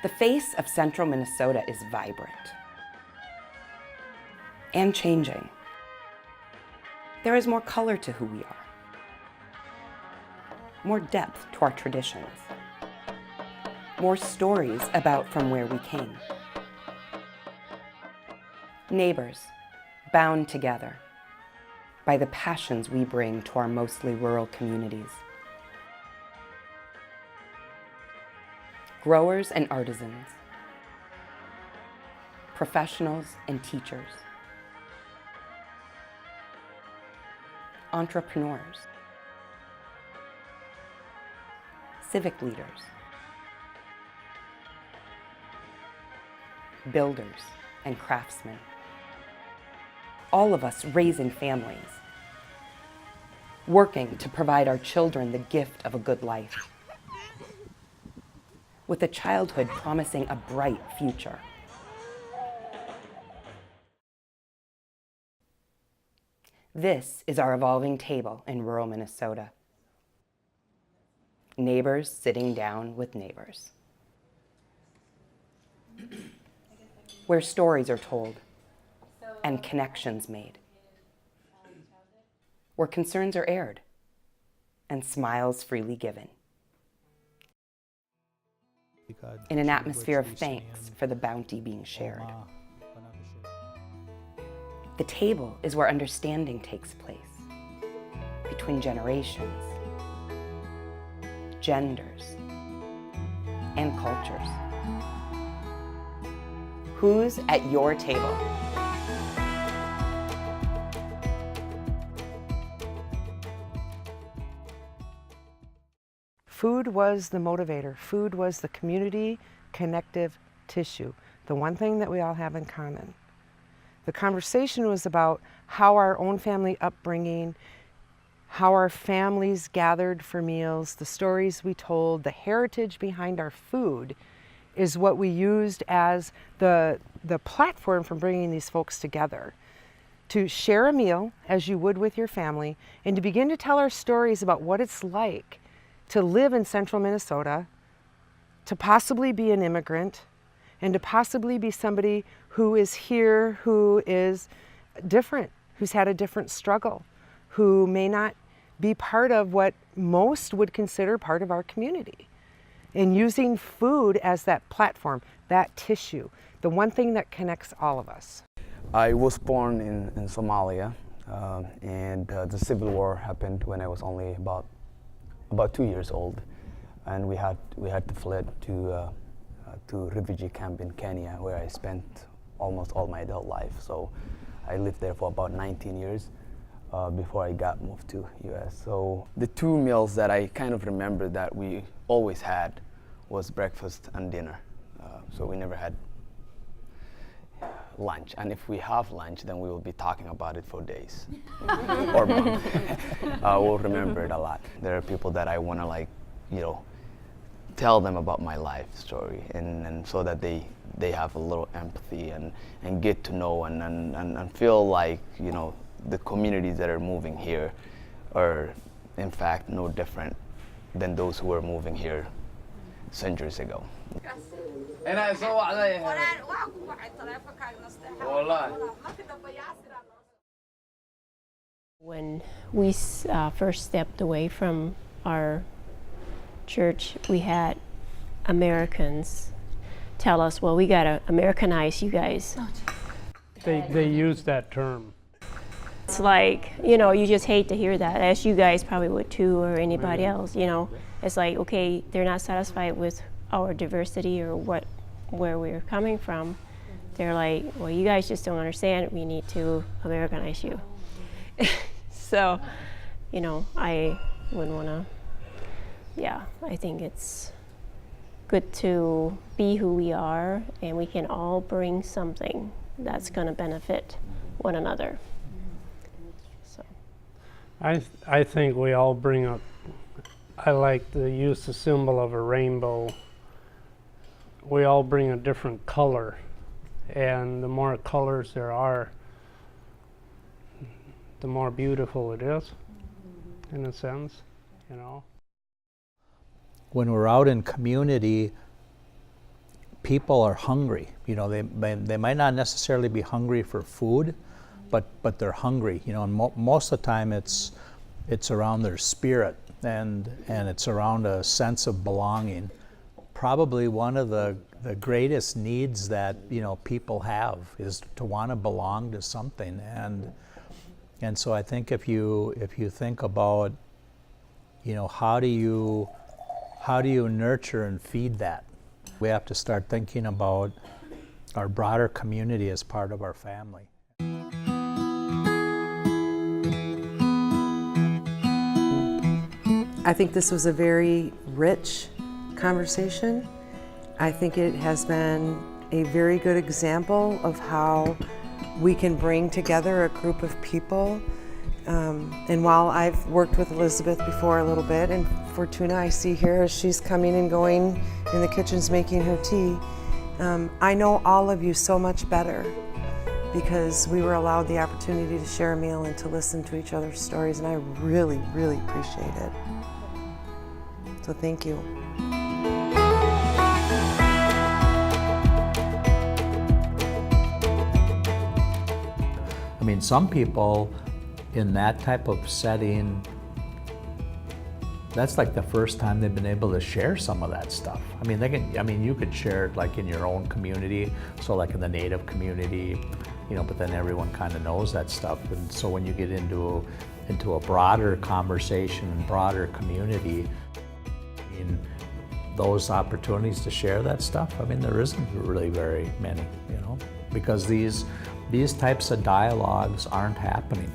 The face of central Minnesota is vibrant and changing. There is more color to who we are, more depth to our traditions, more stories about from where we came. Neighbors bound together by the passions we bring to our mostly rural communities. Growers and artisans, professionals and teachers, entrepreneurs, civic leaders, builders and craftsmen. All of us raising families, working to provide our children the gift of a good life, with a childhood promising a bright future. This is our evolving table in rural Minnesota. Neighbors sitting down with neighbors, where stories are told and connections made, where concerns are aired and smiles freely given, in an atmosphere of thanks for the bounty being shared. The table is where understanding takes place between generations, genders, and cultures. Who's at your table? Food was the motivator. Food was the community connective tissue, the one thing that we all have in common. The conversation was about how our own family upbringing, how our families gathered for meals, the stories we told, the heritage behind our food is what we used as the platform for bringing these folks together. To share a meal as you would with your family and to begin to tell our stories about what it's like to live in central Minnesota, to possibly be an immigrant, and to possibly be somebody who is here, who is different, who's had a different struggle, who may not be part of what most would consider part of our community. And using food as that platform, that tissue, the one thing that connects all of us. I was born in Somalia, and the civil war happened when I was only about 2 years old, and we had to flee to refugee camp in Kenya, where I spent almost all my adult life. So I lived there for about 19 years before I got moved to US. So the two meals that I kind of remember that we always had was breakfast and dinner. So we never had lunch, and if we have lunch, then we will be talking about it for days or months. We'll remember it a lot. There are people that I want to tell them about my life story, and so that they have a little empathy and get to know and feel like the communities that are moving here are in fact no different than those who were moving here centuries ago. When we first stepped away from our church, we had Americans tell us, well, we got to Americanize you guys. They use that term. It's like, you just hate to hear that, as you guys probably would too, or anybody else, It's like, okay, they're not satisfied with our diversity or where we're coming from. They're like, well, you guys just don't understand. We need to Americanize you. So, I wouldn't want to, I think it's good to be who we are, and we can all bring something that's going to benefit one another. So, I think we all bring I like to use the symbol of a rainbow. We all bring a different color, and the more colors there are, the more beautiful it is, in a sense, When we're out in community, people are hungry. You know, they might not necessarily be hungry for food, but they're hungry. You know, and most of the time it's around their spirit, and it's around a sense of belonging. Probably one of the greatest needs that, you know, people have is to want to belong to something, and so I think if you think about, you know, how do you nurture and feed that? We have to start thinking about our broader community as part of our family. I think this was a very rich conversation. I think it has been a very good example of how we can bring together a group of people. And while I've worked with Elizabeth before a little bit, and Fortuna I see here as she's coming and going in the kitchens making her tea, I know all of you so much better because we were allowed the opportunity to share a meal and to listen to each other's stories, and I really, really appreciate it. So thank you. I mean, some people in that type of setting, that's like the first time they've been able to share some of that stuff. I mean, you could share it like in your own community, so like in the Native community, you know, but then everyone kind of knows that stuff. And so when you get into a broader conversation and broader community, I mean, those opportunities to share that stuff, I mean, there isn't really very many, you know, because these types of dialogues aren't happening.